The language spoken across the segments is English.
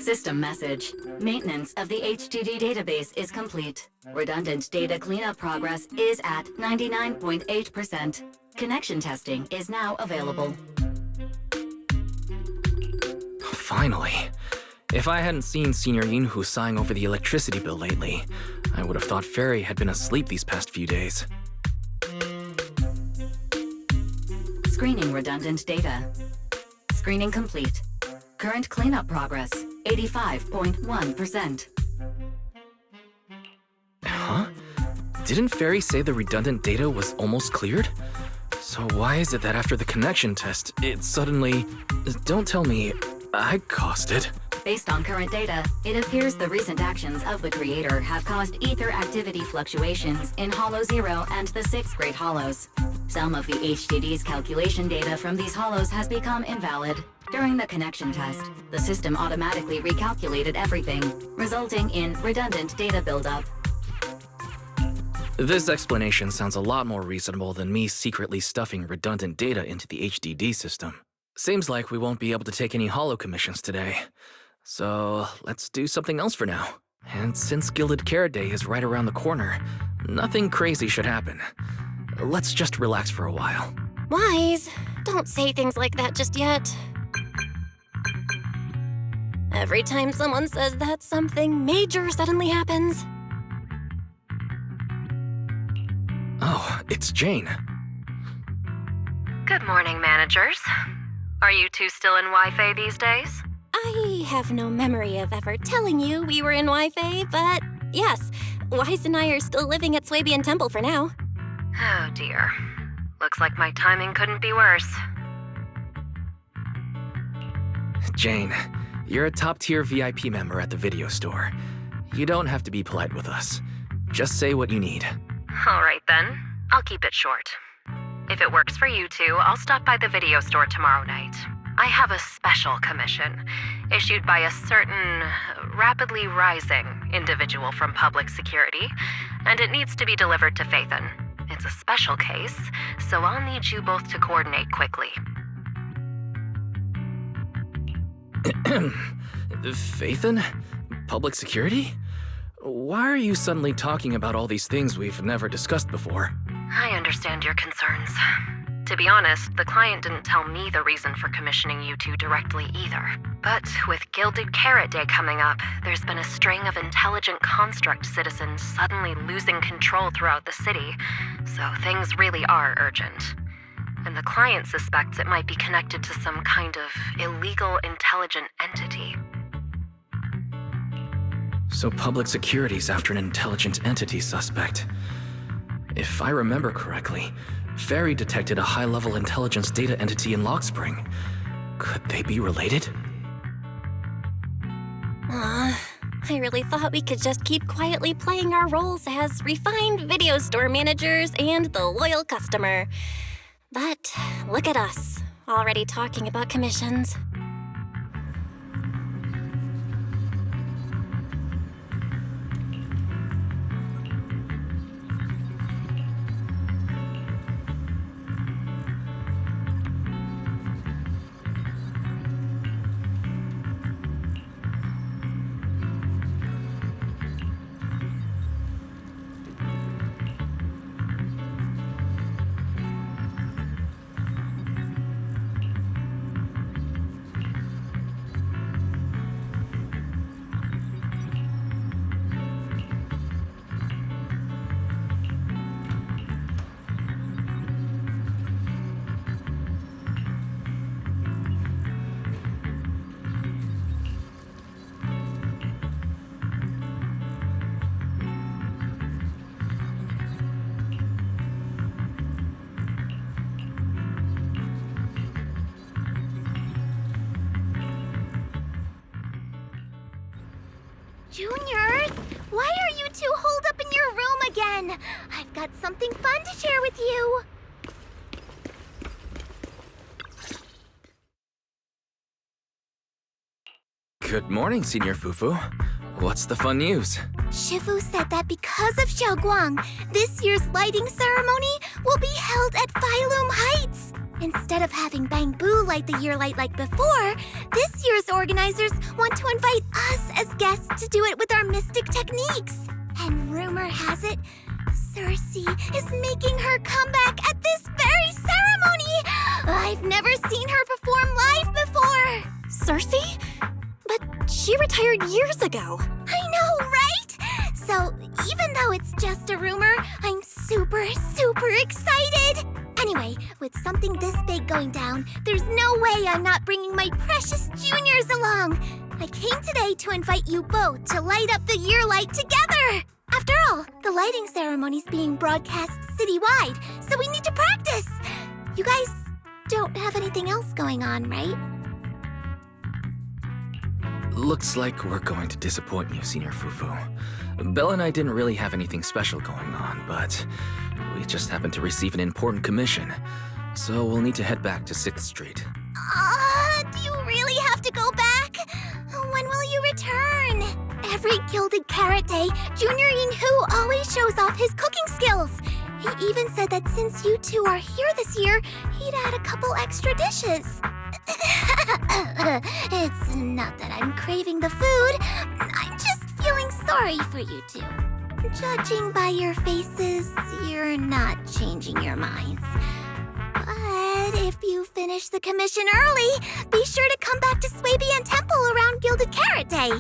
System message. Maintenance of the HDD database is complete. Redundant data cleanup progress is at 99.8%. Connection testing is now available. Finally. If I hadn't seen Senior Yinhu sighing over the electricity bill lately, I would have thought Fairy had been asleep these past few days. Screening redundant data. Screening complete. Current cleanup progress, 85.1%. Huh? Didn't Fairy say the redundant data was almost cleared? So why is it that after the connection test, it suddenly... Don't tell me I caused it. Based on current data, it appears the recent actions of the creator have caused ether activity fluctuations in Hollow 0 and the 6th grade hollows. Some of the HDD's calculation data from these hollows has become invalid. During the connection test, the system automatically recalculated everything, resulting in redundant data buildup. This explanation sounds a lot more reasonable than me secretly stuffing redundant data into the HDD system. Seems like we won't be able to take any hollow commissions today. So let's do something else for now. And since Gilded Carrot Day is right around the corner, nothing crazy should happen. Let's just relax for a while. Wise, don't say things like that just yet. Every time someone says that, something major suddenly happens. Oh, it's Jane. Good morning, managers. Are you two still in Wi-Fi these days? I have no memory of ever telling you we were in Wi-Fi, but yes, Wise and I are still living at Swabian Temple for now. Oh dear. Looks like my timing couldn't be worse. Jane, you're a top-tier VIP member at the video store. You don't have to be polite with us. Just say what you need. All right then, I'll keep it short. If it works for you two, I'll stop by the video store tomorrow night. I have a special commission, issued by a certain rapidly rising individual from public security, and it needs to be delivered to Phaethon. It's a special case, so I'll need you both to coordinate quickly. Phaethon? Public security? Why are you suddenly talking about all these things we've never discussed before? I understand your concerns. To be honest, the client didn't tell me the reason for commissioning you two directly either. But with Gilded Carrot Day coming up, there's been a string of intelligent construct citizens suddenly losing control throughout the city, so things really are urgent. And the client suspects it might be connected to some kind of illegal intelligent entity. So public security's after an intelligent entity suspect. If I remember correctly, Fairy detected a high-level intelligence data entity in Lockspring. Could they be related? I really thought we could just keep quietly playing our roles as refined video store managers and the loyal customer. But look at us, already talking about commissions. Juniors, why are you two holed up in your room again? I've got something fun to share with you. Good morning, Senior Fufu. What's the fun news? Shifu said that because of Xiaoguang, this year's lighting ceremony will be held at Phylum Heights. Instead of having Bang Boo light the year light like before, this year's organizers want to invite us as guests to do it with our mystic techniques. And rumor has it, Circe is making her comeback at this very ceremony! I've never seen her perform live before! Circe? But she retired years ago. I know, right? So, even though it's just a rumor, I'm super excited! Anyway, with something this big going down, there's no way I'm not bringing my precious juniors along! I came today to invite you both to light up the year light together! After all, the lighting ceremony's being broadcast citywide, so we need to practice! You guys don't have anything else going on, right? Looks like we're going to disappoint you, Senior Fufu. Belle and I didn't really have anything special going on, but we just happened to receive an important commission. So we'll need to head back to 6th Street. Do you really have to go back? When will you return? Every Gilded Carrot Day, Junior Yin-Hu always shows off his cooking skills. He even said that since you two are here this year, he'd add a couple extra dishes. It's not that I'm craving the food. I'm just feeling sorry for you two. Judging by your faces, you're not changing your minds. But if you finish the commission early, be sure to come back to Swabian Temple around Gilded Carrot Day.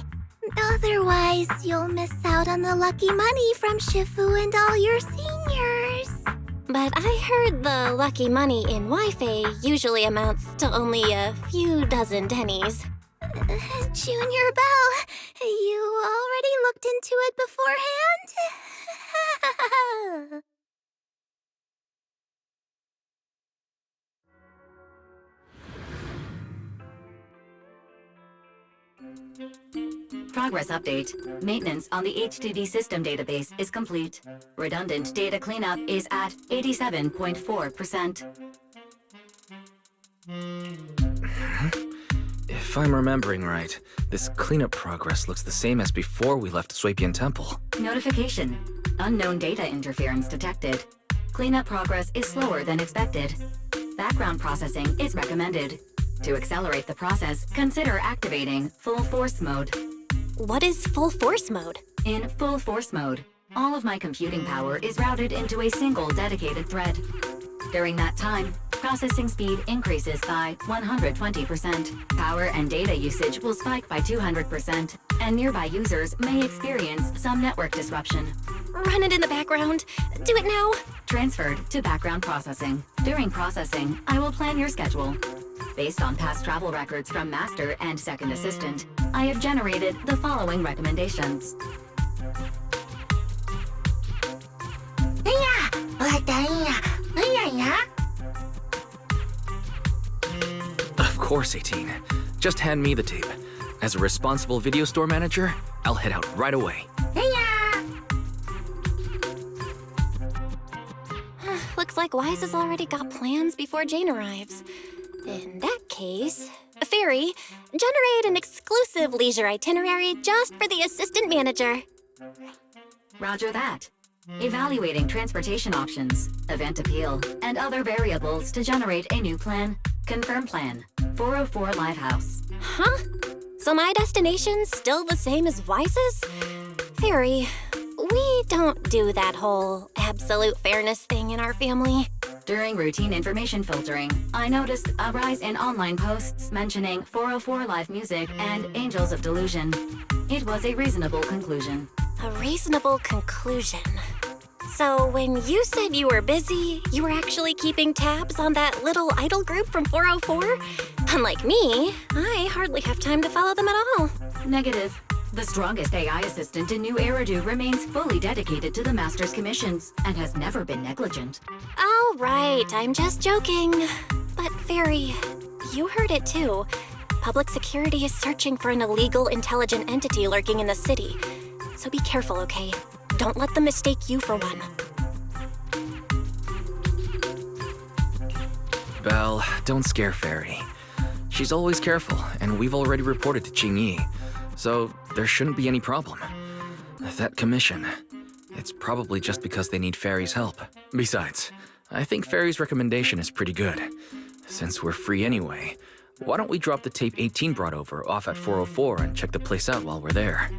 Otherwise, you'll miss out on the lucky money from Shifu and all your seniors. But I heard the lucky money in Wi-Fi usually amounts to only a few dozen pennies. Junior Belle, you already looked into it beforehand? Progress update. Maintenance on the HDD system database is complete. Redundant data cleanup is at 87.4%. If I'm remembering right, this cleanup progress looks the same as before we left Swabian Temple. Notification. Unknown data interference detected. Cleanup progress is slower than expected. Background processing is recommended. To accelerate the process, consider activating Full Force Mode. What is full force mode? In Full Force Mode, all of my computing power is routed into a single dedicated thread. During that time, processing speed increases by 120%. Power and data usage will spike by 200%, and nearby users may experience some network disruption. Run it in the background. Do it now. Transferred to background processing. During processing, I will plan your schedule. Based on past travel records from Master and Second Assistant, I have generated the following recommendations. Of course, 18. Just hand me the tape. As a responsible video store manager, I'll head out right away. Looks like Wise has already got plans before Jane arrives. In that case, Fairy, generate an exclusive leisure itinerary just for the assistant manager. Roger that. Evaluating transportation options, event appeal, and other variables to generate a new plan. Confirm plan. 404 Lighthouse. Huh? So my destination's still the same as Wise's? Fairy, we don't do that whole absolute fairness thing in our family. During routine information filtering, I noticed a rise in online posts mentioning 404 Live Music and Angels of Delusion. It was a reasonable conclusion. A reasonable conclusion. So when you said you were busy, you were actually keeping tabs on that little idol group from 404? Unlike me, I hardly have time to follow them at all. Negative. The strongest AI assistant in New Eridu remains fully dedicated to the Master's commissions and has never been negligent. All right, I'm just joking. But Fairy, you heard it too. Public security is searching for an illegal intelligent entity lurking in the city. So be careful, okay? Don't let them mistake you for one. Belle, don't scare Fairy. She's always careful, and we've already reported to Qingyi, so there shouldn't be any problem. That commission, it's probably just because they need Fairy's help. Besides, I think Fairy's recommendation is pretty good. Since we're free anyway, Why don't we drop the tape 18 brought over off at 404 and check the place out while we're there?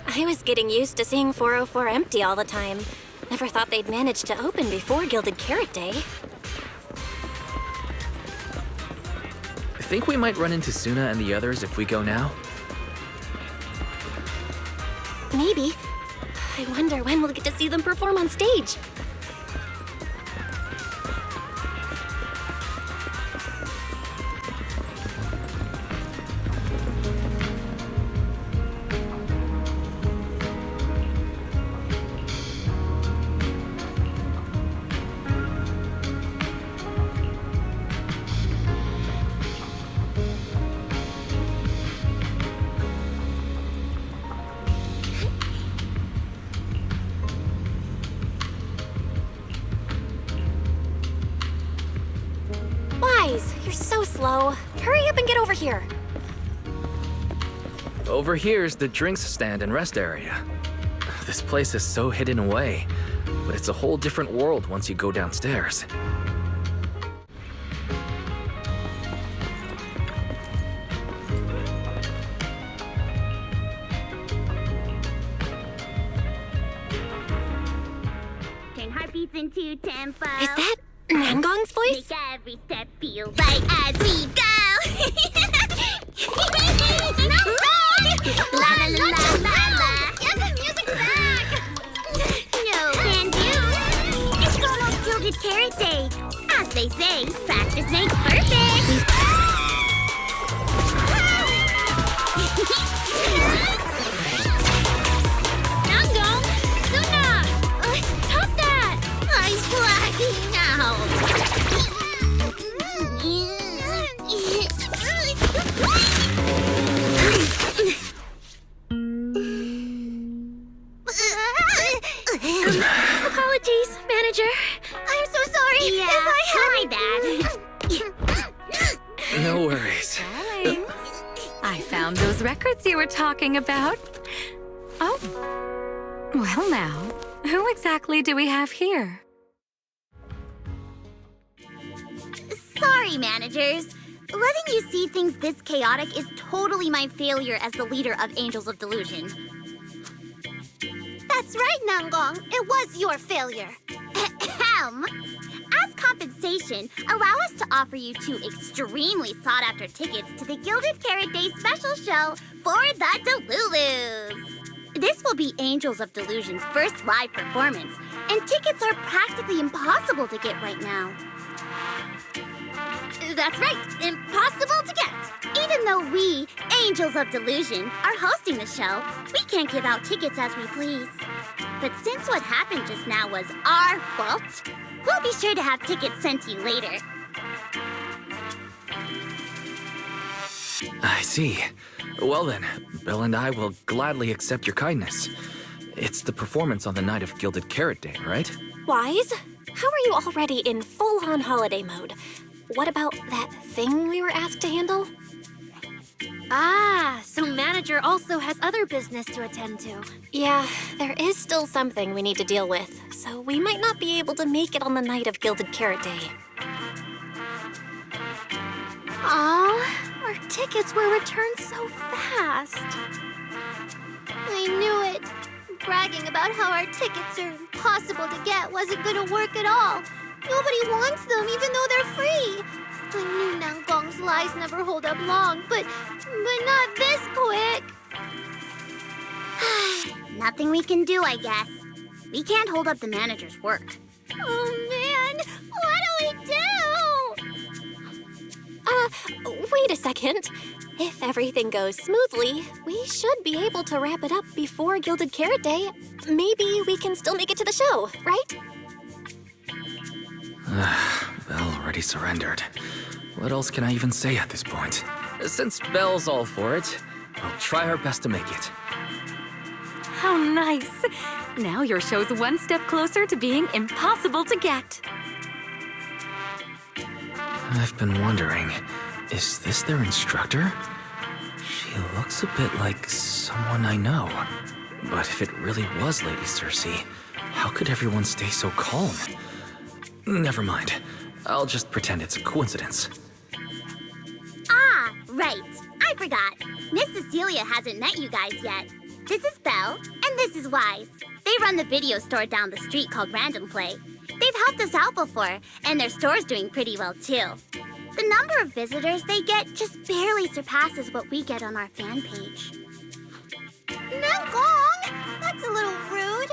I was getting used to seeing 404 empty all the time. Never thought they'd manage to open before Gilded Carrot Day. Think we might run into Suna and the others if we go now? Maybe. I wonder when we'll get to see them perform on stage. You're so slow. Hurry up and get over here. Over here's the drinks stand and rest area. This place is so hidden away, but it's a whole different world once you go downstairs. Turn heartbeats into tempo. Is that Nangong's voice? Make every step feel right as we go. La la la la la la. Get the music back. No can do. It's almost Gilded Carrot Day. As they say, practice makes perfect. Nangong, Suna, stop that! I'm blacking out. Apologies, manager. I'm so sorry if I had No worries. Darling, I found those records you were talking about. Oh, well now, who exactly do we have here? Sorry, managers. Letting you see things this chaotic is totally my failure as the leader of Angels of Delusion. That's right, Nangong. It was your failure. Ahem. As compensation, allow us to offer you 2 extremely sought-after tickets to the Gilded Carrot Day special show for the Delulus. This will be Angels of Delusion's first live performance, and tickets are practically impossible to get right now. That's right, impossible to get. Even though we, Angels of Delusion, are hosting the show, we can't give out tickets as we please. But since what happened just now was our fault, we'll be sure to have tickets sent to you later. I see. Well then, Belle and I will gladly accept your kindness. It's the performance on the night of Gilded Carrot Day, right? Wise, how are you already in full-on holiday mode? What about that thing we were asked to handle? Ah, so manager also has other business to attend to. Yeah, there is still something we need to deal with, so we might not be able to make it on the night of Gilded Carrot Day. Aw, our tickets were returned so fast. I knew it. Bragging about how our tickets are impossible to get wasn't gonna work at all. Nobody wants them, even though they're free. I knew Nangong's lies never hold up long, but not this quick. Nothing we can do, I guess. We can't hold up the manager's work. Oh, man! What do we do? Wait a second. If everything goes smoothly, we should be able to wrap it up before Gilded Carrot Day. Maybe we can still make it to the show, right? Belle already surrendered. What else can I even say at this point? Since Belle's all for it, I'll try our best to make it. How nice! Now your show's one step closer to being impossible to get. I've been wondering, is this their instructor? She He looks a bit like someone I know. But if it really was Lady Cersei, how could everyone stay so calm? Never mind. I'll just pretend it's a coincidence. Ah, right. I forgot. Miss Cecilia hasn't met you guys yet. This is Belle, and this is Wise. They run the video store down the street called Random Play. They've helped us out before, and their store's doing pretty well too. The number of visitors they get just barely surpasses what we get on our fan page. Nangong! That's a little rude.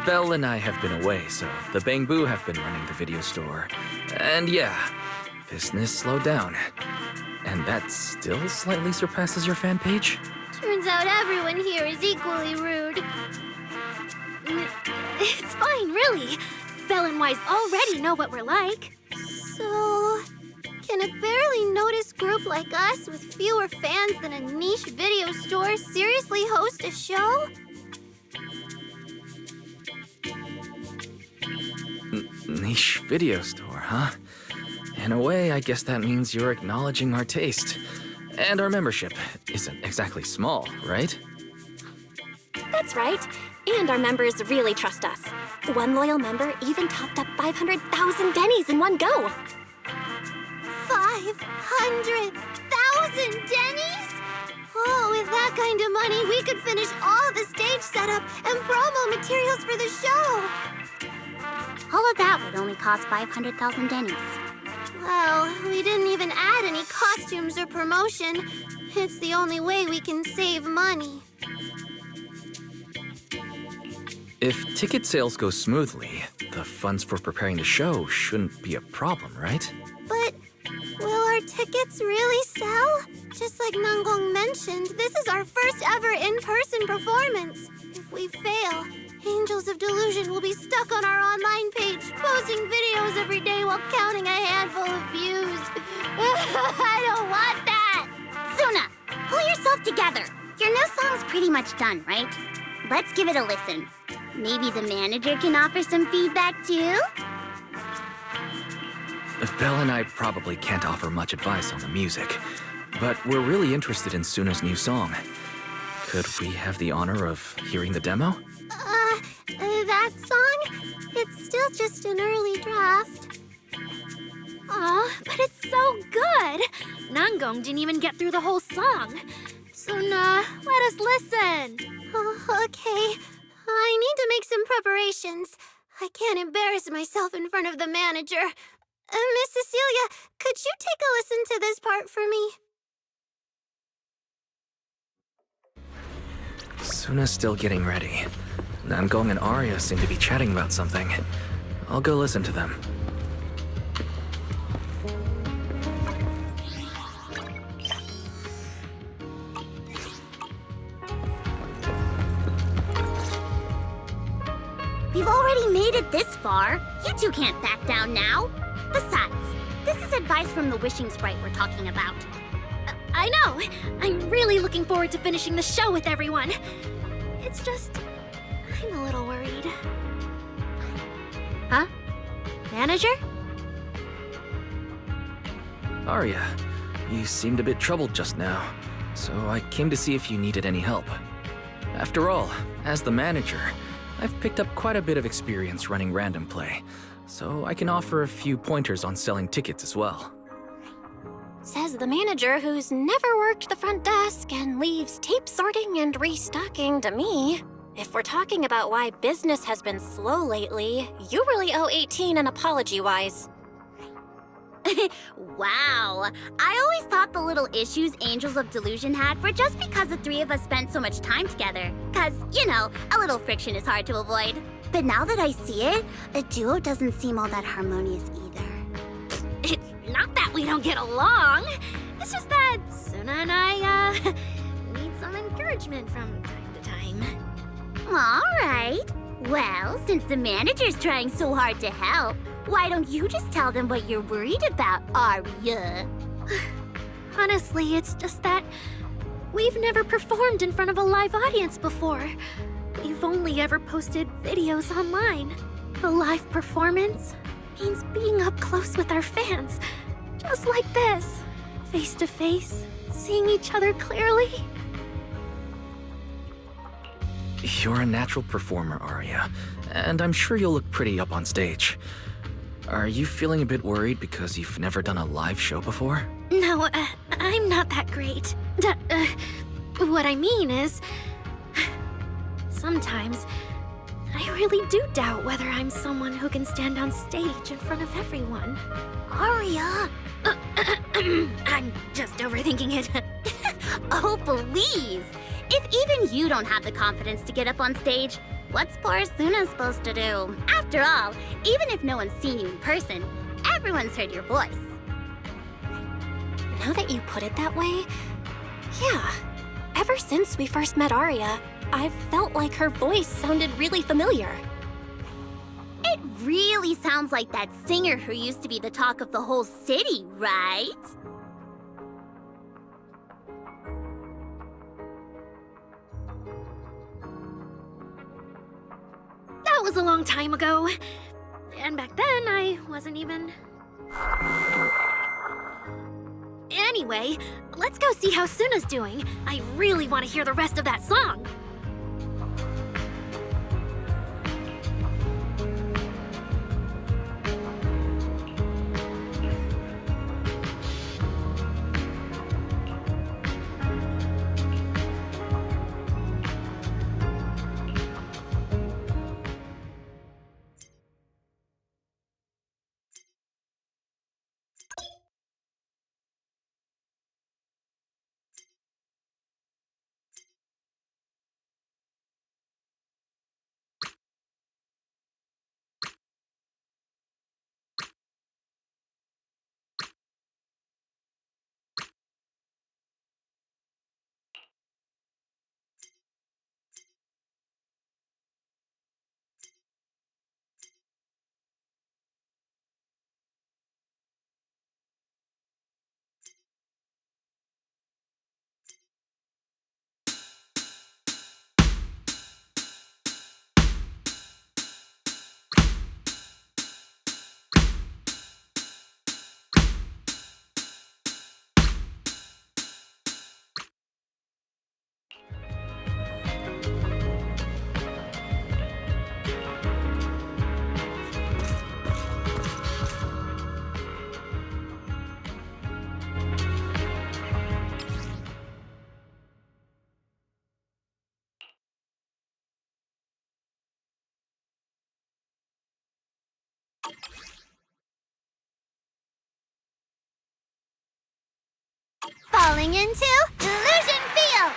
Belle and I have been away, so the Bangbu have been running the video store. And yeah, business slowed down. And that still slightly surpasses your fan page? Turns out everyone here is equally rude. It's fine, really. Belle and Wise already know what we're like. So, can a barely noticed group like us with fewer fans than a niche video store seriously host a show? Niche video store, huh? In a way, I guess that means you're acknowledging our taste. And our membership isn't exactly small, right? That's right. And our members really trust us. One loyal member even topped up 500,000 Denny's in one go. 500,000 Denny's? Oh, with that kind of money, we could finish all the stage setup and promo materials for the show. All of that would only cost 500,000 Denny's. Well, we didn't even add any costumes or promotion. It's the only way we can save money. If ticket sales go smoothly, the funds for preparing the show shouldn't be a problem, right? But will our tickets really sell? Just like Nangong mentioned, this is our first ever in-person performance. If we fail, Angels of Delusion will be stuck on our online page, posting videos every day while counting a handful of views. I don't want that! Suna, pull yourself together. Your new song's pretty much done, right? Let's give it a listen. Maybe the manager can offer some feedback too? Belle and I probably can't offer much advice on the music, but we're really interested in Suna's new song. Could we have the honor of hearing the demo? That song? It's still just an early draft. Aw, but it's so good. Nangong didn't even get through the whole song. Suna, let us listen. Oh, okay. I need to make some preparations. I can't embarrass myself in front of the manager. Miss Cecilia, could you take a listen to this part for me? Suna's still getting ready. Nangong and Arya seem to be chatting about something. I'll go listen to them. We've already made it this far. You two can't back down now. Besides, this is advice from the wishing sprite we're talking about. I know. I'm really looking forward to finishing the show with everyone. It's just, I'm a little worried. Huh? Manager? Arya, you seemed a bit troubled just now, so I came to see if you needed any help. After all, as the manager, I've picked up quite a bit of experience running Random Play, so I can offer a few pointers on selling tickets as well. Says the manager who's never worked the front desk and leaves tape sorting and restocking to me. If we're talking about why business has been slow lately, you really owe 18 an apology, Wise. Wow. I always thought the little issues Angels of Delusion had were just because the three of us spent so much time together. Cause, you know, a little friction is hard to avoid. But now that I see it, the duo doesn't seem all that harmonious either. It's not that we don't get along. It's just that Suna and I, need some encouragement from time to time. All right. Well, since the manager's trying so hard to help, why don't you just tell them what you're worried about, Arya? Honestly, it's just that we've never performed in front of a live audience before. We've only ever posted videos online. A live performance means being up close with our fans. Just like this. Face to face, seeing each other clearly. You're a natural performer, Arya, and I'm sure you'll look pretty up on stage. Are you feeling a bit worried because you've never done a live show before? No, I'm not that great. What I mean is... Sometimes, I really do doubt whether I'm someone who can stand on stage in front of everyone. Arya! I'm just overthinking it. Oh, please! If even you don't have the confidence to get up on stage, what's poor Suna supposed to do? After all, even if no one's seen you in person, everyone's heard your voice. Now that you put it that way, yeah. Ever since we first met Arya, I've felt like her voice sounded really familiar. It really sounds like that singer who used to be the talk of the whole city, right? That was a long time ago. And back then, I wasn't even... Anyway, let's go see how Suna's doing. I really want to hear the rest of that song. Falling into Delusion Field!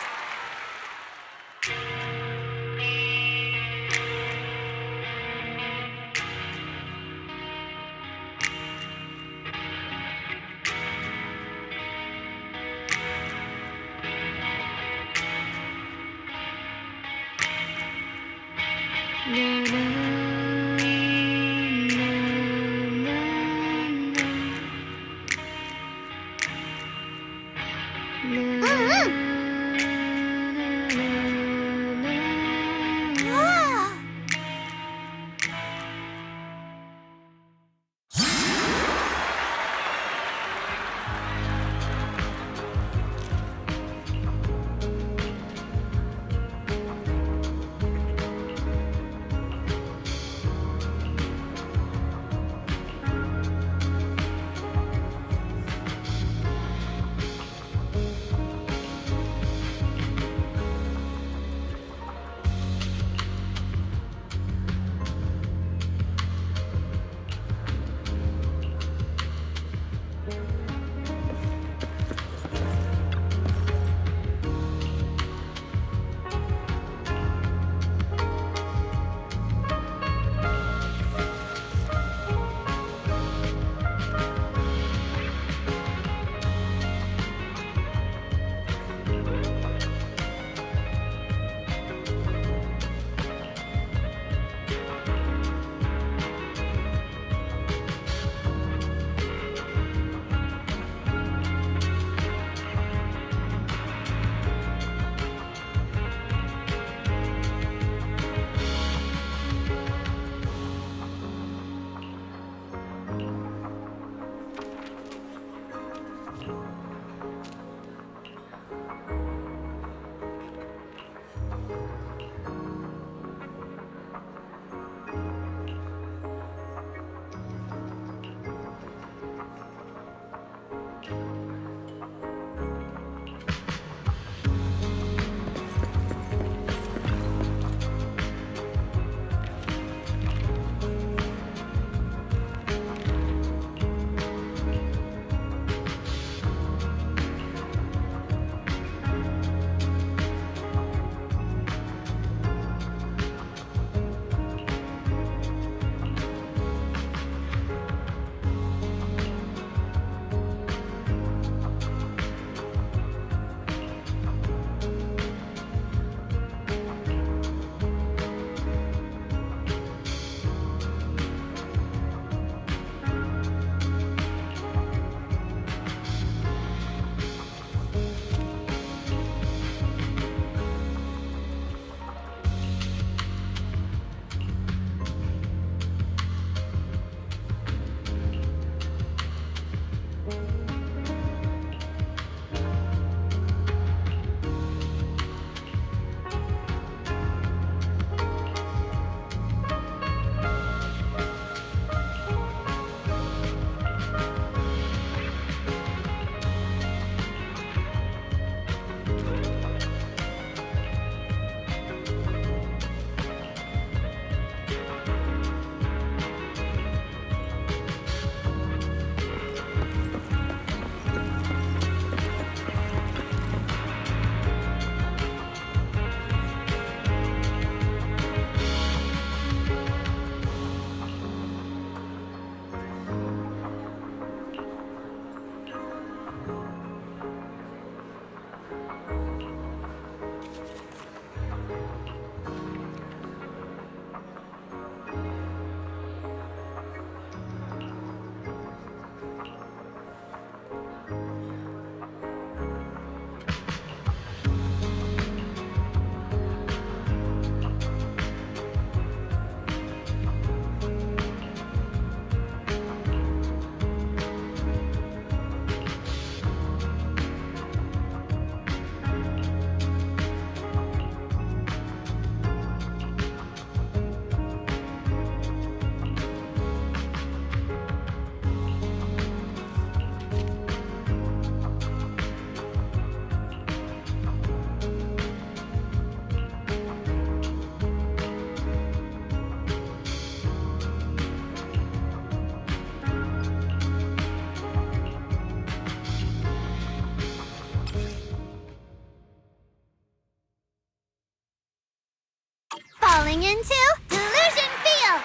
Falling into Delusion Field!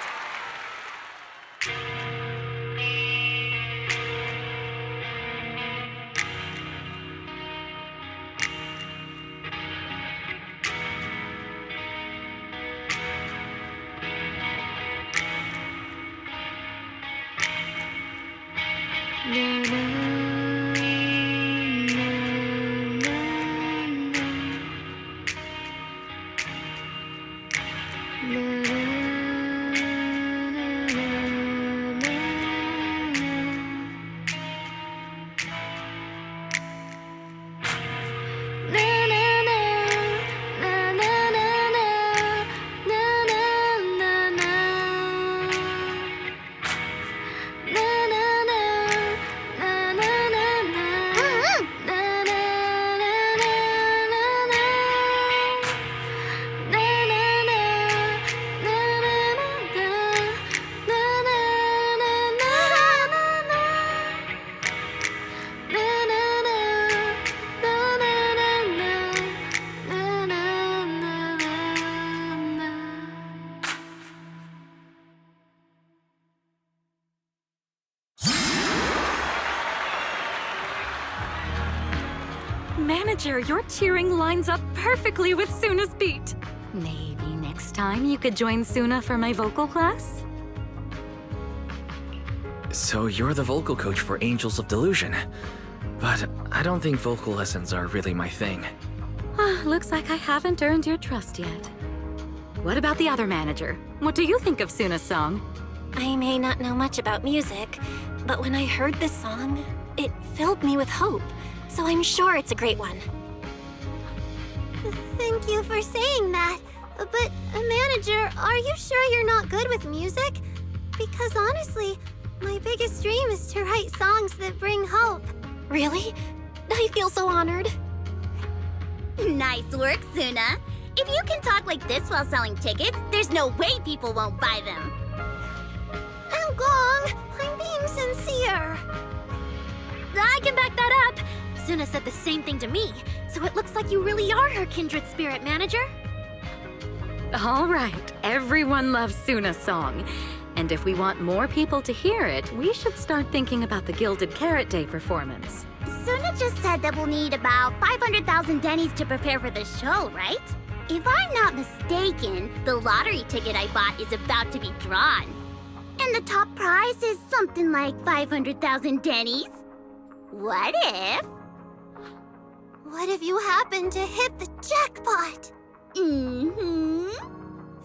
Manager, your cheering lines up perfectly with Suna's beat. Maybe next time you could join Suna for my vocal class? So you're the vocal coach for Angels of Delusion. But I don't think vocal lessons are really my thing. Looks like I haven't earned your trust yet. What about the other manager? What do you think of Suna's song? I may not know much about music, but when I heard this song, it filled me with hope. So I'm sure it's a great one. Thank you for saying that. But, manager, are you sure you're not good with music? Because honestly, my biggest dream is to write songs that bring hope. Really? I feel so honored. Nice work, Suna. If you can talk like this while selling tickets, there's no way people won't buy them. Gong, I'm being sincere. I can back that up. Suna said the same thing to me, so it looks like you really are her kindred spirit, manager. All right, everyone loves Suna's song. And if we want more people to hear it, we should start thinking about the Gilded Carrot Day performance. Suna just said that we'll need about 500,000 dennies to prepare for the show, right? If I'm not mistaken, the lottery ticket I bought is about to be drawn. And the top prize is something like 500,000 dennies. What if? What if you happen to hit the jackpot?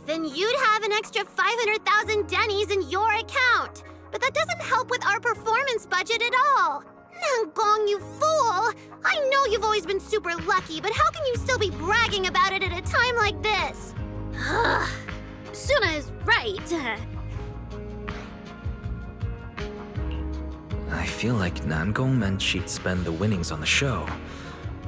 Then you'd have an extra 500,000 dennies in your account. But that doesn't help with our performance budget at all. Gong, you fool! I know you've always been super lucky, but how can you still be bragging about it at a time like this? Suna is right. I feel like Nangong meant she'd spend the winnings on the show.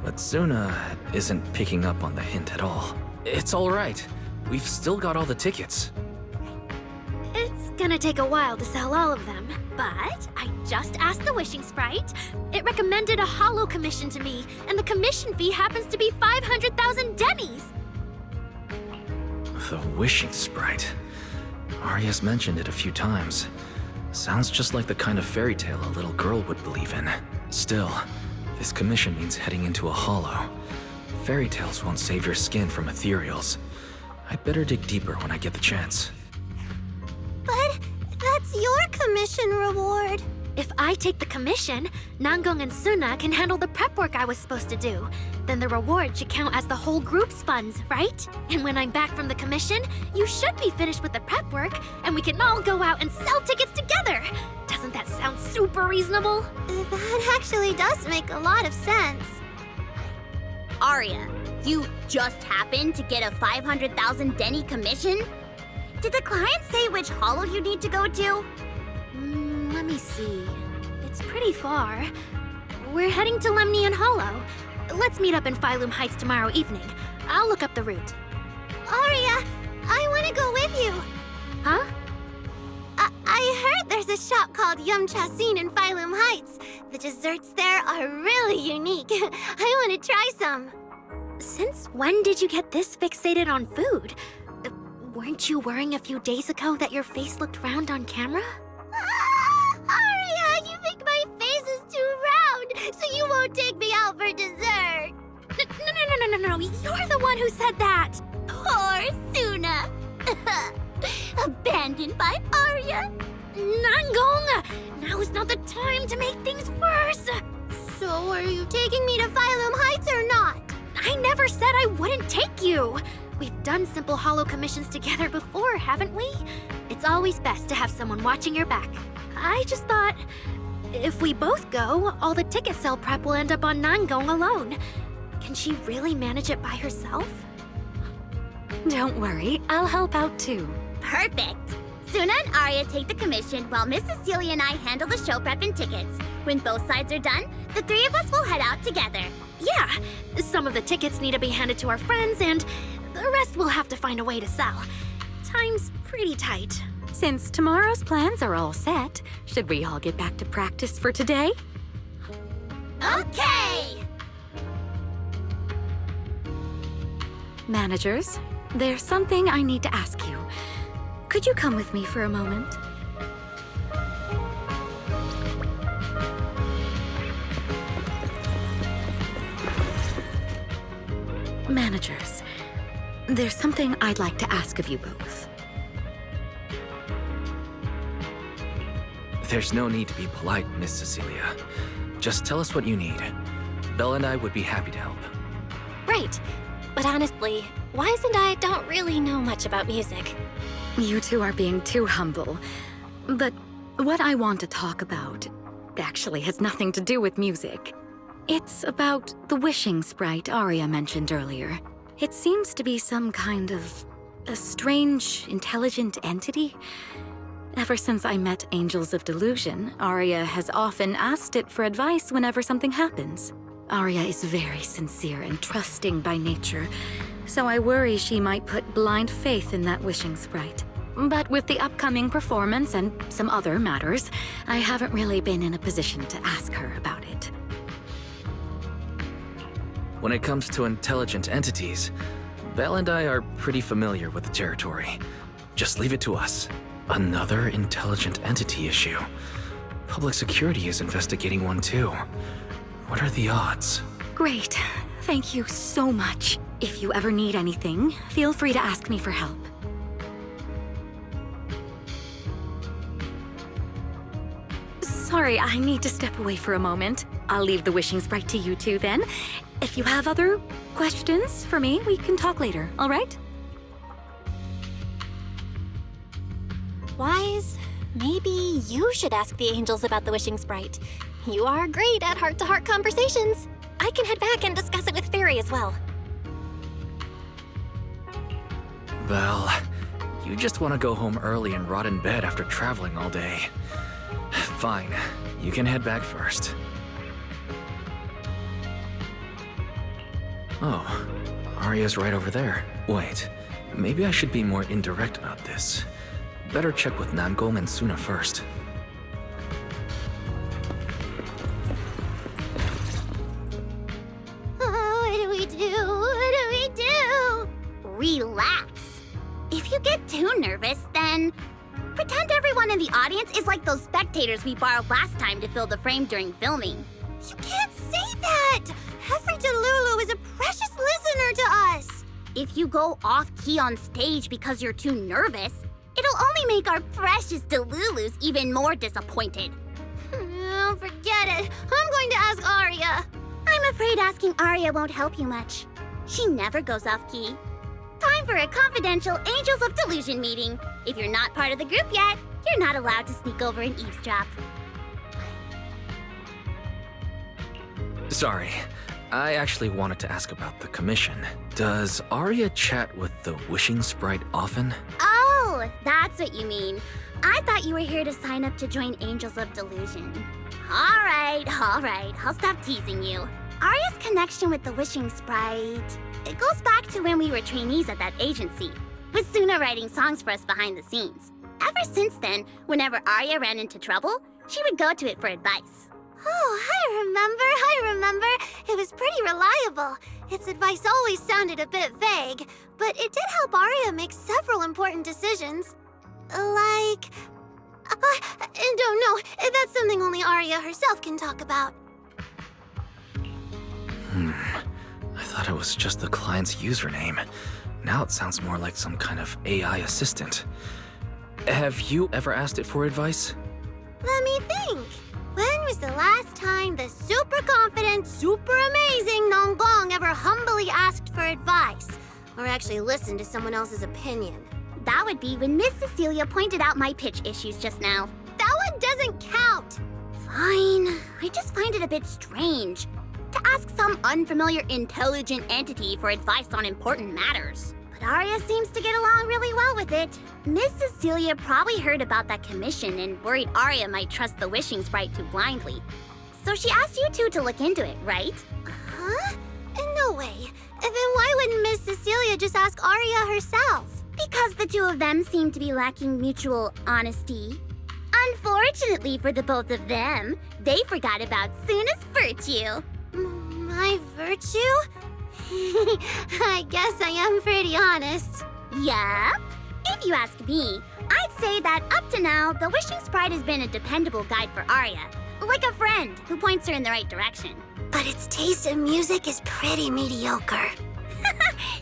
But Suna isn't picking up on the hint at all. It's all right. We've still got all the tickets. It's gonna take a while to sell all of them, but I just asked the Wishing Sprite. It recommended a holo commission to me, and the commission fee happens to be 500,000 dennies. The Wishing Sprite. Arya's mentioned it a few times. Sounds just like the kind of fairy tale a little girl would believe in. Still, this commission means heading into a holo. Fairy tales won't save your skin from ethereals. I'd better dig deeper when I get the chance. But that's your commission reward. If I take the commission, Nangong and Suna can handle the prep work I was supposed to do. Then the reward should count as the whole group's funds, right? And when I'm back from the commission, you should be finished with the prep work, and we can all go out and sell tickets together. Doesn't that sound super reasonable? That actually does make a lot of sense. Arya, you just happened to get a 500,000 denny commission? Did the client say which holo you need to go to? Let me see. It's pretty far. We're heading to Lemnian Hollow. Let's meet up in Phylum Heights tomorrow evening. I'll look up the route. Arya, I want to go with you. Huh? I heard there's a shop called Yum Chasin in Phylum Heights. The desserts there are really unique. I want to try some. Since when did you get this fixated on food? Weren't you worrying a few days ago that your face looked round on camera? Aria, you think my face is too round, so you won't take me out for dessert. No, you're the one who said that! Poor Suna. Abandoned by Aria. Nangong! Now is not the time to make things worse! So are you taking me to Phylum Heights or not? I never said I wouldn't take you! We've done simple holo commissions together before, haven't we? It's always best to have someone watching your back. I just thought, if we both go, all the ticket sale prep will end up on Nangong alone. Can she really manage it by herself? Don't worry, I'll help out too. Perfect. Suna and Aria take the commission while Miss Cecilia and I handle the show prep and tickets. When both sides are done, the three of us will head out together. Yeah, some of the tickets need to be handed to our friends, and the rest we'll have to find a way to sell. Time's pretty tight. Since tomorrow's plans are all set, should we all get back to practice for today? Okay! Managers, there's something I need to ask you. Could you come with me for a moment? Managers, there's something I'd like to ask of you both. There's no need to be polite, Miss Cecilia. Just tell us what you need. Belle and I would be happy to help. Right. But honestly, Wise and I don't really know much about music. You two are being too humble. But what I want to talk about actually has nothing to do with music. It's about the wishing sprite Aria mentioned earlier. It seems to be some kind of a strange, intelligent entity. Ever since I met Angels of Delusion, Aria has often asked it for advice whenever something happens. Aria is very sincere and trusting by nature, so I worry she might put blind faith in that wishing sprite. But with the upcoming performance and some other matters, I haven't really been in a position to ask her about it. When it comes to intelligent entities, Belle and I are pretty familiar with the territory. Just leave it to us. Another intelligent entity issue. Public security is investigating one too. What are the odds? Great. Thank you so much. If you ever need anything, feel free to ask me for help. Sorry, I need to step away for a moment. I'll leave the wishing sprite to you two then. If you have other questions for me, we can talk later, all right? Wise, maybe you should ask the angels about the wishing sprite. You are great at heart-to-heart conversations. I can head back and discuss it with Fairy as well. Belle, you just want to go home early and rot in bed after traveling all day. Fine, you can head back first. Oh, Aria's right over there. Wait, maybe I should be more indirect about this. Better check with Nangong and Suna first. What do we do? What do we do? Relax. If you get too nervous, then pretend everyone in the audience is like those spectators we borrowed last time to fill the frame during filming. You can't say that! Every Delulu is a precious listener to us! If you go off-key on stage because you're too nervous, it'll only make our precious Delulus even more disappointed. Oh, forget it. I'm going to ask Aria. I'm afraid asking Aria won't help you much. She never goes off-key. Time for a confidential Angels of Delusion meeting. If you're not part of the group yet, you're not allowed to sneak over and eavesdrop. Sorry, I actually wanted to ask about the commission. Does Aria chat with the wishing sprite often? Oh, that's what you mean. I thought you were here to sign up to join Angels of Delusion. All right, I'll stop teasing you. Aria's connection with the wishing sprite, it goes back to when we were trainees at that agency, with Suna writing songs for us behind the scenes. Ever since then, whenever Aria ran into trouble, she would go to it for advice. Oh, I remember. It was pretty reliable. Its advice always sounded a bit vague, but it did help Arya make several important decisions. I don't know. That's something only Arya herself can talk about. I thought it was just the client's username. Now it sounds more like some kind of AI assistant. Have you ever asked it for advice? Let me think. When was the last time the super confident, super amazing Nonggong ever humbly asked for advice? Or actually listened to someone else's opinion? That would be when Miss Cecilia pointed out my pitch issues just now. That one doesn't count! Fine. I just find it a bit strange to ask some unfamiliar intelligent entity for advice on important matters. But Arya seems to get along really well with it. Miss Cecilia probably heard about that commission and worried Arya might trust the wishing sprite too blindly. So she asked you two to look into it, right? Huh? No way. Then why wouldn't Miss Cecilia just ask Arya herself? Because the two of them seem to be lacking mutual honesty. Unfortunately for the both of them, they forgot about Suna's virtue. My virtue? I guess I am pretty honest. Yup. If you ask me, I'd say that up to now, the Wishing Sprite has been a dependable guide for Arya. Like a friend who points her in the right direction. But its taste in music is pretty mediocre.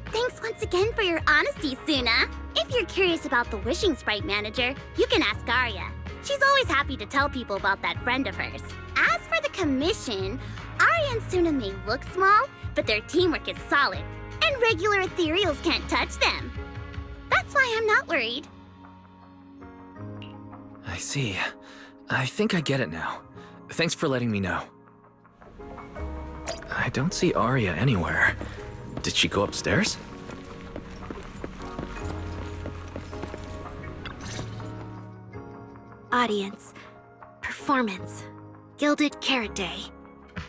Thanks once again for your honesty, Suna. If you're curious about the Wishing Sprite manager, you can ask Arya. She's always happy to tell people about that friend of hers. As for the commission, Arya and Suna may look small, but their teamwork is solid, and regular ethereals can't touch them. That's why I'm not worried. I see. I think I get it now. Thanks for letting me know. I don't see Arya anywhere. Did she go upstairs? Audience. Performance. Gilded Carrot Day.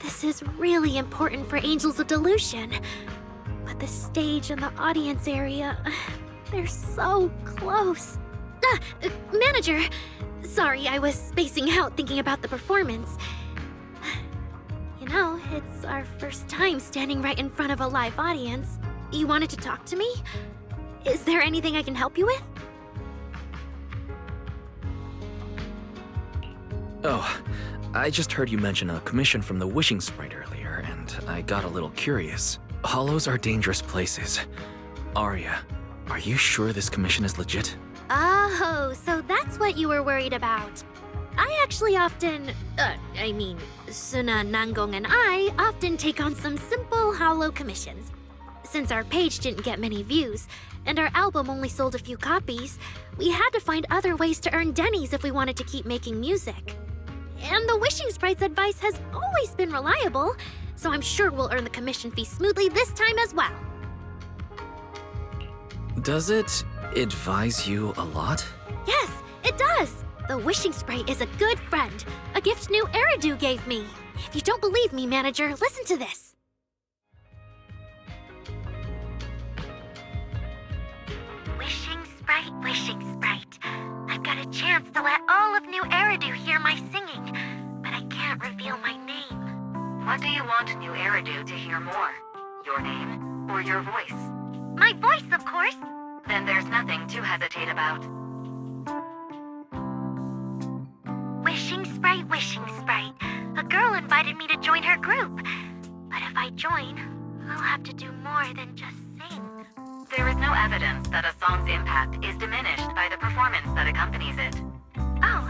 This is really important for Angels of Delusion. But the stage and the audience area, they're so close. Manager! Sorry, I was spacing out thinking about the performance. You know, it's our first time standing right in front of a live audience. You wanted to talk to me? Is there anything I can help you with? Oh, I just heard you mention a commission from the Wishing Sprite earlier, and I got a little curious. Hollows are dangerous places. Arya, are you sure this commission is legit? Oh, so that's what you were worried about. I actually often, Suna, Nangong, and I often take on some simple hollow commissions. Since our page didn't get many views, and our album only sold a few copies, we had to find other ways to earn dennies if we wanted to keep making music. And the Wishing Sprite's advice has always been reliable, so I'm sure we'll earn the commission fee smoothly this time as well. Does it advise you a lot? Yes, it does! The Wishing Sprite is a good friend, a gift new Eridu gave me. If you don't believe me, manager, listen to this. Wishing Sprite. I've got a chance to let all of New Eridu hear my singing, but I can't reveal my name. What do you want New Eridu to hear more? Your name or your voice? My voice, of course. Then there's nothing to hesitate about. Wishing Sprite. A girl invited me to join her group. But if I join, I'll have to do more than just sing. There is no evidence that a song's impact is diminished by the performance that accompanies it. Oh,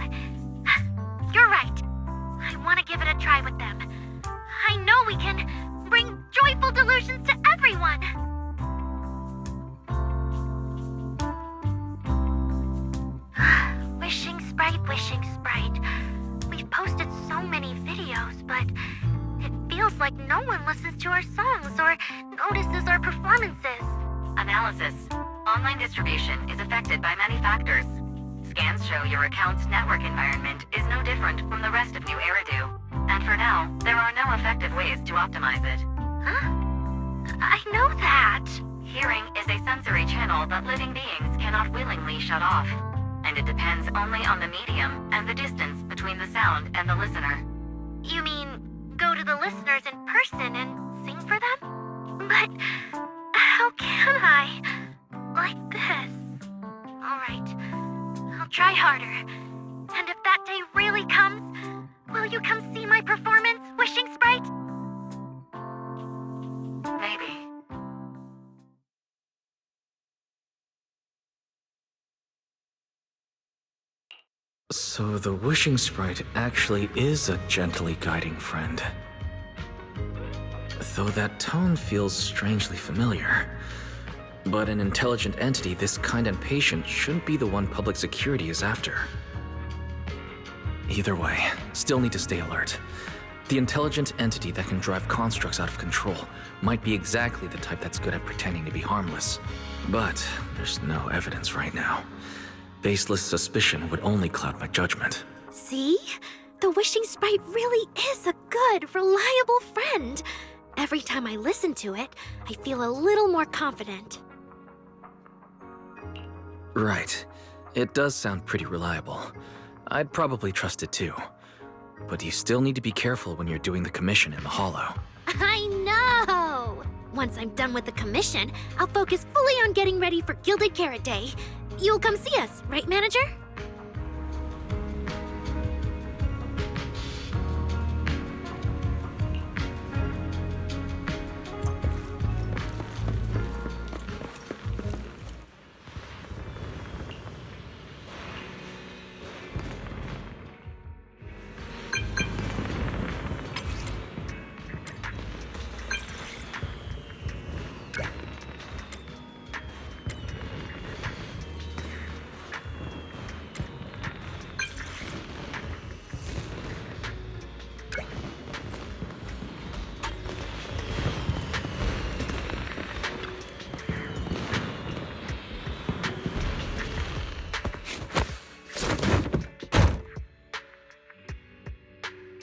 you're right. I want to give it a try with them. I know we can bring joyful delusions to everyone. Wishing Sprite. We've posted so many videos, but it feels like no one listens to our songs or notices our performances. Analysis. Online distribution is affected by many factors. Scans show your account's network environment is no different from the rest of New Eridu. And for now, there are no effective ways to optimize it. Huh? I know that. Hearing is a sensory channel that living beings cannot willingly shut off. And it depends only on the medium and the distance between the sound and the listener. You mean, go to the listeners in person and sing for them? But how can I? Like this. Alright, I'll try harder. And if that day really comes, will you come see my performance, Wishing Sprite? Maybe. So the Wishing Sprite actually is a gently guiding friend. Though that tone feels strangely familiar. But an intelligent entity this kind and patient shouldn't be the one public security is after. Either way, still need to stay alert. The intelligent entity that can drive constructs out of control might be exactly the type that's good at pretending to be harmless. But there's no evidence right now. Baseless suspicion would only cloud my judgment. See? The Wishing Sprite really is a good, reliable friend. Every time I listen to it, I feel a little more confident. Right. It does sound pretty reliable. I'd probably trust it too. But you still need to be careful when you're doing the commission in the Hollow. I know! Once I'm done with the commission, I'll focus fully on getting ready for Gilded Carrot Day. You'll come see us, right, Manager?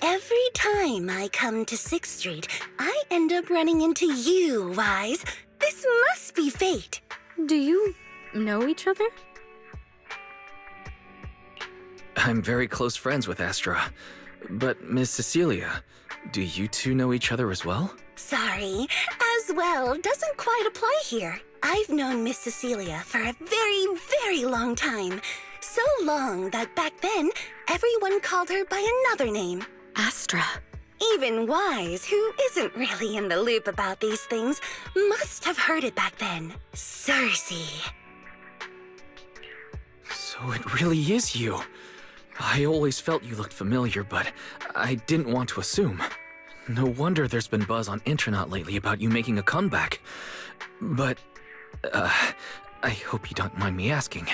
Every time I come to 6th Street, I end up running into you, Wise. This must be fate. Do you know each other? I'm very close friends with Astra. But Miss Cecilia, do you two know each other as well? Sorry, as well doesn't quite apply here. I've known Miss Cecilia for a very, very long time. So long that back then, everyone called her by another name. Astra. Even Wise, who isn't really in the loop about these things, must have heard it back then. Cersei. So it really is you. I always felt you looked familiar, but I didn't want to assume. No wonder there's been buzz on Internet lately about you making a comeback. But, I hope you don't mind me asking.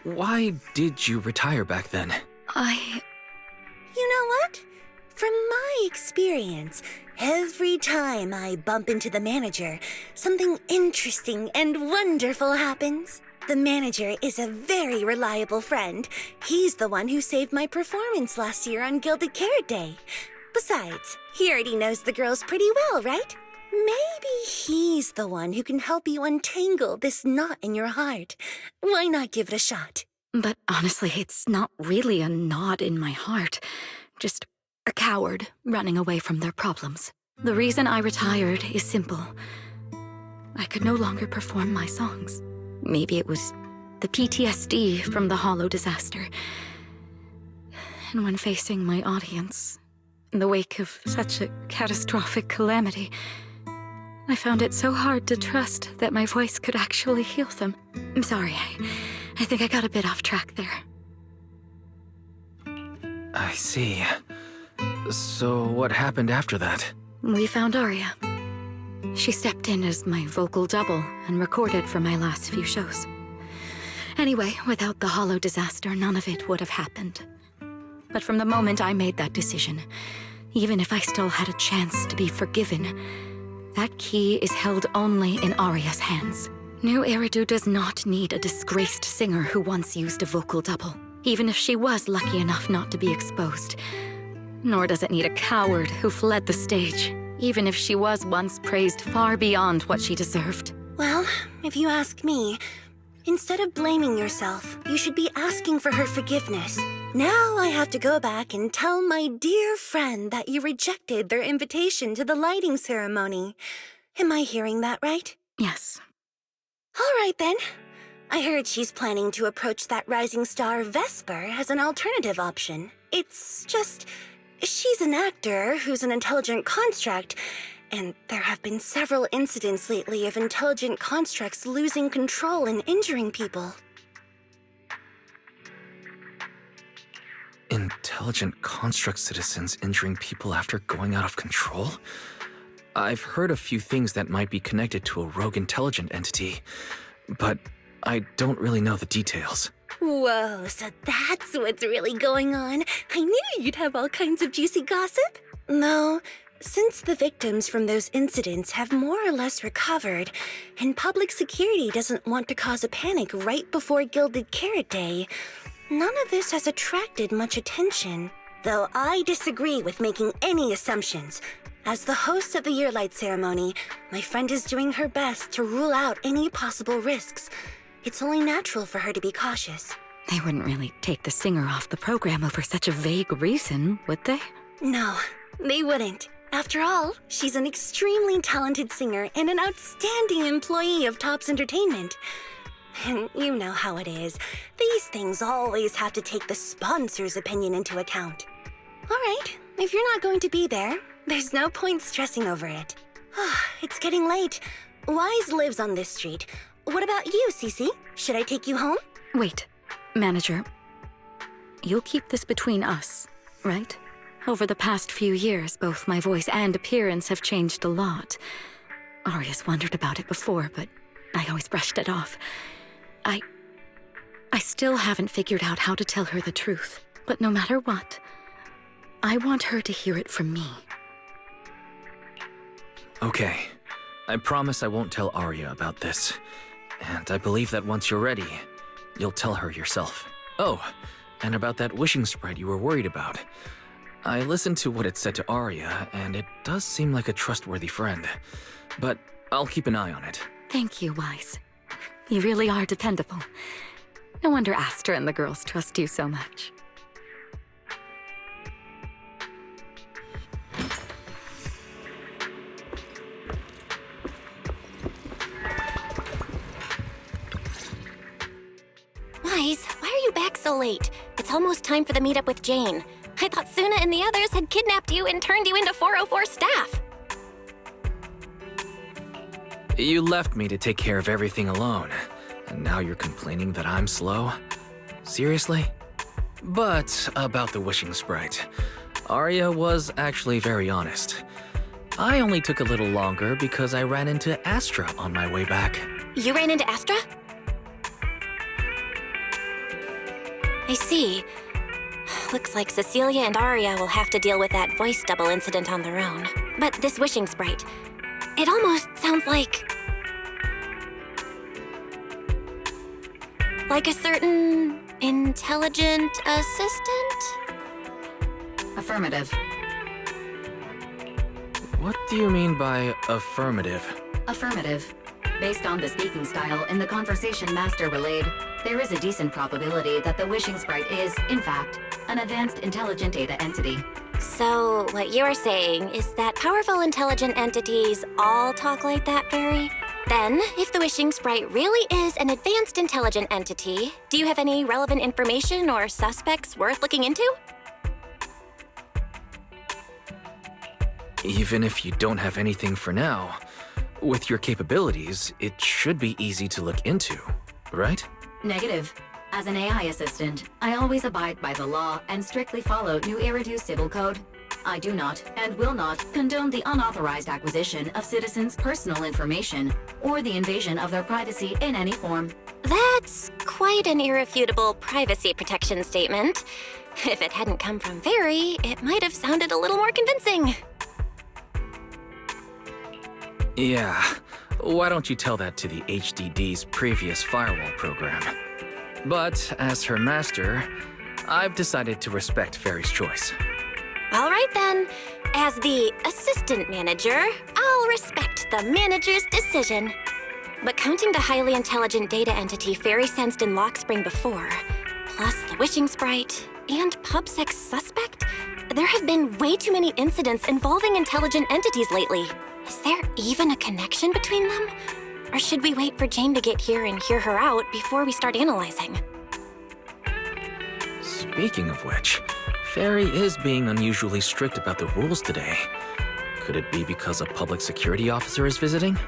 Why did you retire back then? You know what? From my experience, every time I bump into the manager, something interesting and wonderful happens. The manager is a very reliable friend. He's the one who saved my performance last year on Gilded Carrot Day. Besides, he already knows the girls pretty well, right? Maybe he's the one who can help you untangle this knot in your heart. Why not give it a shot? But honestly, it's not really a knot in my heart. Just a coward running away from their problems. The reason I retired is simple. I could no longer perform my songs. Maybe it was the PTSD from the Hollow disaster. And when facing my audience, in the wake of such a catastrophic calamity, I found it so hard to trust that my voice could actually heal them. I'm sorry, I think I got a bit off track there. I see. So what happened after that? We found Aria. She stepped in as my vocal double and recorded for my last few shows. Anyway, without the Hollow disaster, none of it would have happened. But from the moment I made that decision, even if I still had a chance to be forgiven, that key is held only in Aria's hands. New Eridu does not need a disgraced singer who once used a vocal double, even if she was lucky enough not to be exposed. Nor does it need a coward who fled the stage, even if she was once praised far beyond what she deserved. Well, if you ask me, instead of blaming yourself, you should be asking for her forgiveness. Now I have to go back and tell my dear friend that you rejected their invitation to the lighting ceremony. Am I hearing that right? Yes. All right, then. I heard she's planning to approach that rising star Vesper as an alternative option. It's just, she's an actor who's an intelligent construct, and there have been several incidents lately of intelligent constructs losing control and injuring people. Intelligent construct citizens injuring people after going out of control? I've heard a few things that might be connected to a rogue intelligent entity, but I don't really know the details. Whoa, so that's what's really going on. I knew you'd have all kinds of juicy gossip. No, since the victims from those incidents have more or less recovered, and public security doesn't want to cause a panic right before Gilded Carrot Day, none of this has attracted much attention. Though I disagree with making any assumptions. As the host of the Yearlight ceremony, my friend is doing her best to rule out any possible risks. It's only natural for her to be cautious. They wouldn't really take the singer off the program over such a vague reason, would they? No, they wouldn't. After all, she's an extremely talented singer and an outstanding employee of Topps Entertainment. And you know how it is. These things always have to take the sponsor's opinion into account. All right, if you're not going to be there, there's no point stressing over it. It's getting late. Wise lives on this street. What about you, Cece? Should I take you home? Wait, manager. You'll keep this between us, right? Over the past few years, both my voice and appearance have changed a lot. Aria's wondered about it before, but I always brushed it off. I still haven't figured out how to tell her the truth. But no matter what, I want her to hear it from me. Okay. I promise I won't tell Aria about this. And I believe that once you're ready, you'll tell her yourself. Oh, and about that wishing sprite you were worried about. I listened to what it said to Aria, and it does seem like a trustworthy friend. But I'll keep an eye on it. Thank you, Wise. You really are dependable. No wonder Astra and the girls trust you so much. Wise, why are you back so late? It's almost time for the meetup with Jane. I thought Suna and the others had kidnapped you and turned you into 404 staff. You left me to take care of everything alone, and now you're complaining that I'm slow? Seriously? But about the wishing sprite, Aria was actually very honest. I only took a little longer because I ran into Astra on my way back. You ran into Astra? I see. Looks like Cecilia and Aria will have to deal with that voice double incident on their own. But this wishing sprite, it almost sounds like a certain intelligent assistant? Affirmative. What do you mean by affirmative? Affirmative. Based on the speaking style and the conversation Master relayed, there is a decent probability that the wishing sprite is, in fact, an advanced intelligent data entity. So, what you're saying is that powerful intelligent entities all talk like that, Fairy? Then, if the wishing sprite really is an advanced intelligent entity, do you have any relevant information or suspects worth looking into? Even if you don't have anything for now, with your capabilities, it should be easy to look into, right? Negative. As an AI assistant, I always abide by the law and strictly follow New Eridu Civil Code. I do not and will not condone the unauthorized acquisition of citizens' personal information or the invasion of their privacy in any form. That's quite an irrefutable privacy protection statement. If it hadn't come from Fairy, it might have sounded a little more convincing. Yeah, why don't you tell that to the HDD's previous firewall program? But as her master, I've decided to respect Fairy's choice. All right then. As the assistant manager, I'll respect the manager's decision. But counting the highly intelligent data entity Fairy sensed in Lockspring before, plus the wishing sprite, and PubSec's suspect, there have been way too many incidents involving intelligent entities lately. Is there even a connection between them? Or should we wait for Jane to get here and hear her out before we start analyzing? Speaking of which, Fairy is being unusually strict about the rules today. Could it be because a public security officer is visiting?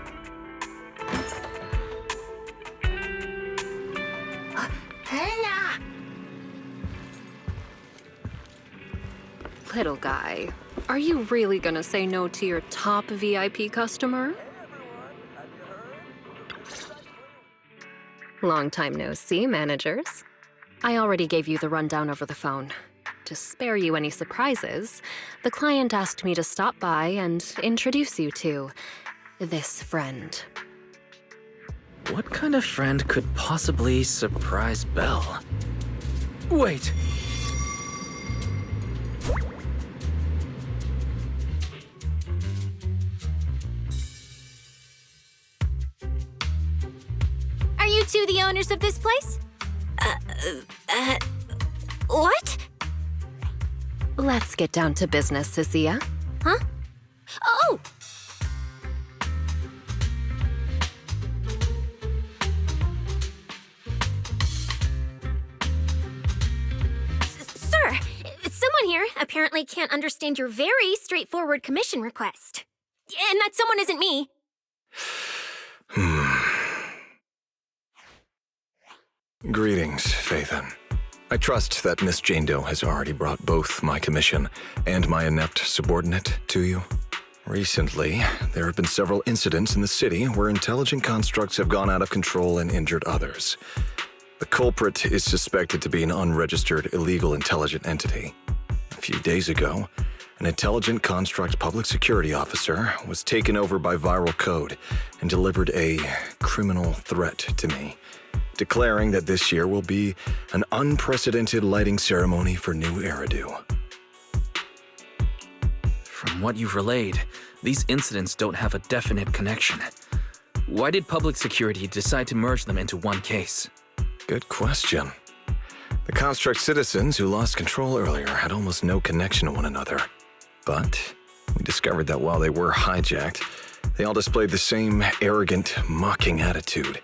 Little guy, are you really gonna say no to your top VIP customer? Long time no see, managers. I already gave you the rundown over the phone. To spare you any surprises, the client asked me to stop by and introduce you to this friend. What kind of friend could possibly surprise Belle? Wait! Are you two the owners of this place? What? Let's get down to business, Cecilia. Huh? Oh! Sir, someone here apparently can't understand your very straightforward commission request. And that someone isn't me. Greetings, Phaethon. I trust that Miss Jane Doe has already brought both my commission and my inept subordinate to you. Recently, there have been several incidents in the city where intelligent constructs have gone out of control and injured others. The culprit is suspected to be an unregistered illegal intelligent entity. A few days ago, an intelligent construct public security officer was taken over by viral code and delivered a criminal threat to me, declaring that this year will be an unprecedented lighting ceremony for new Eridu. From what you've relayed, these incidents don't have a definite connection. Why did public security decide to merge them into one case? Good question. The construct citizens who lost control earlier had almost no connection to one another. But we discovered that while they were hijacked, they all displayed the same arrogant, mocking attitude,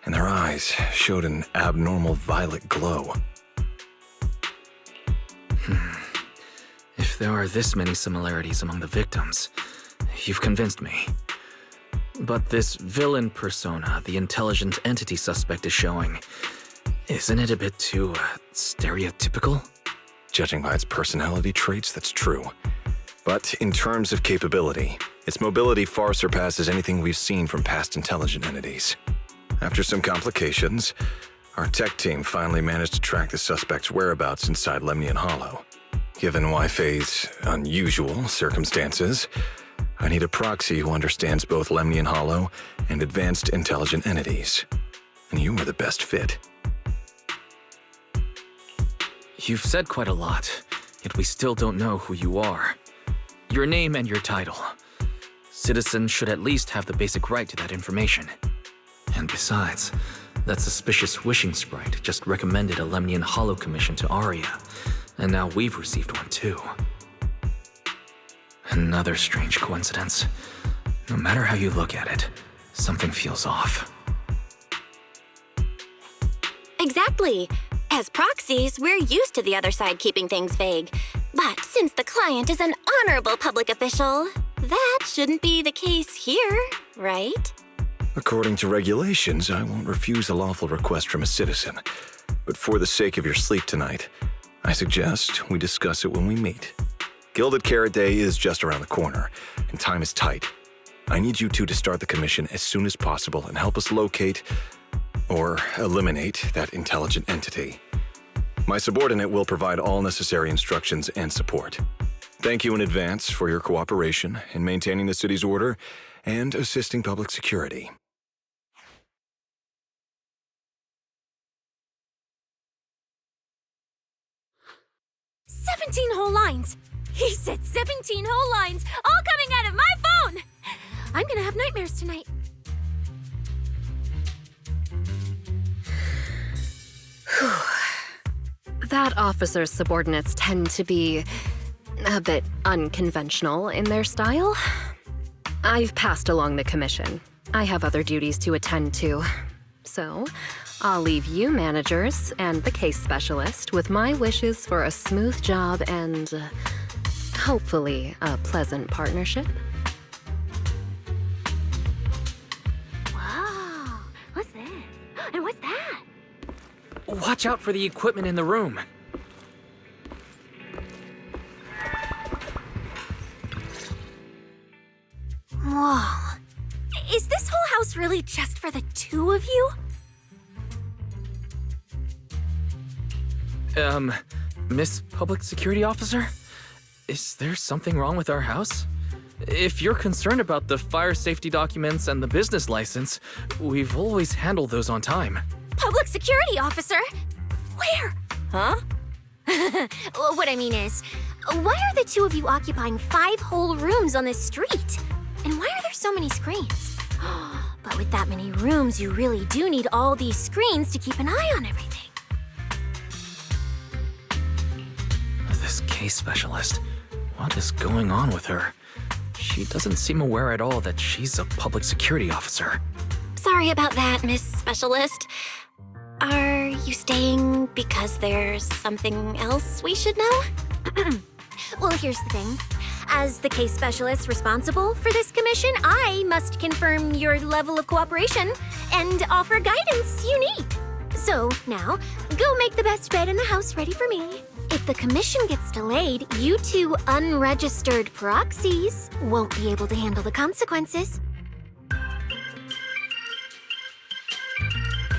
and their eyes showed an abnormal violet glow. If there are this many similarities among the victims, you've convinced me. But this villain persona the intelligent entity suspect is showing, isn't it a bit too stereotypical? Judging by its personality traits, that's true. But in terms of capability, its mobility far surpasses anything we've seen from past intelligent entities. After some complications, our tech team finally managed to track the suspect's whereabouts inside Lemnian Hollow. Given Waifei's unusual circumstances, I need a proxy who understands both Lemnian Hollow and advanced intelligent entities. And you are the best fit. You've said quite a lot, yet we still don't know who you are. Your name and your title. Citizens should at least have the basic right to that information. And besides, that suspicious wishing sprite just recommended a Lemnian Hollow commission to Aria, and now we've received one too. Another strange coincidence. No matter how you look at it, something feels off. Exactly. As proxies, we're used to the other side keeping things vague. But since the client is an honorable public official, that shouldn't be the case here, right? According to regulations, I won't refuse a lawful request from a citizen. But for the sake of your sleep tonight, I suggest we discuss it when we meet. Gilded Carrot Day is just around the corner, and time is tight. I need you two to start the commission as soon as possible and help us locate or eliminate that intelligent entity. My subordinate will provide all necessary instructions and support. Thank you in advance for your cooperation in maintaining the city's order and assisting public security. "17 whole lines! He said 17 whole lines, all coming out of my phone! I'm gonna have nightmares tonight." That officer's subordinates tend to be a bit unconventional in their style. I've passed along the commission. I have other duties to attend to. So, I'll leave you managers and the case specialist with my wishes for a smooth job and, hopefully, a pleasant partnership. Whoa, what's this? And what's that? Watch out for the equipment in the room. Whoa. Is this whole house really just for the two of you? Miss Public Security Officer? Is there something wrong with our house? If you're concerned about the fire safety documents and the business license, we've always handled those on time. Public security officer? Where? Huh? What I mean is, why are the two of you occupying 5 whole rooms on this street? And why are there so many screens? But with that many rooms, you really do need all these screens to keep an eye on everything. This case specialist, what is going on with her? She doesn't seem aware at all that she's a public security officer. Sorry about that, Miss Specialist. Are you staying because there's something else we should know? Well, here's the thing. As the case specialist responsible for this commission, I must confirm your level of cooperation and offer guidance you need. So now, go make the best bed in the house ready for me. If the commission gets delayed, you two unregistered proxies won't be able to handle the consequences.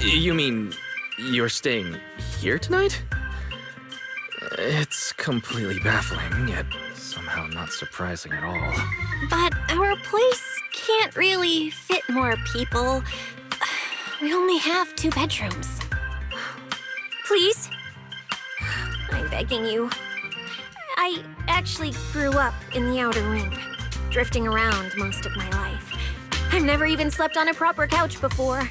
You mean you're staying here tonight? It's completely baffling, yet somehow not surprising at all. But our place can't really fit more people. We only have 2 bedrooms. Please? I'm begging you. I actually grew up in the outer ring, drifting around most of my life. I've never even slept on a proper couch before.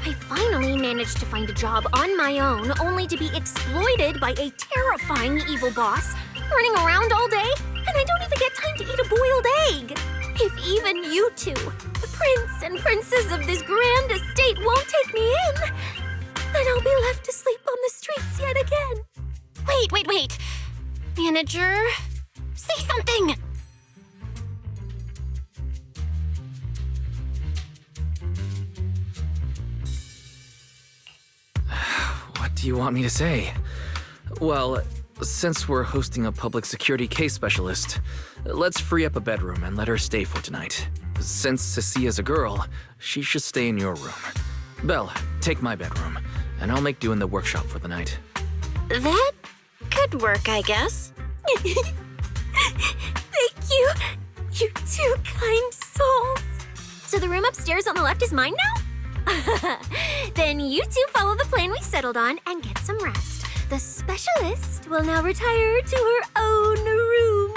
I finally managed to find a job on my own, only to be exploited by a terrifying evil boss, running around all day, and I don't even get time to eat a boiled egg. If even you two, the prince and princess of this grand estate, won't take me in, then I'll be left to sleep on the streets yet again. Wait. Manager, say something! What do you want me to say? Well, since we're hosting a public security case specialist, let's free up a bedroom and let her stay for tonight. Since Cecia's a girl, she should stay in your room. Belle, take my bedroom, and I'll make do in the workshop for the night. That could work, I guess. Thank you, you two kind souls. So the room upstairs on the left is mine now? Then you two follow the plan we settled on and get some rest. The specialist will now retire to her own room.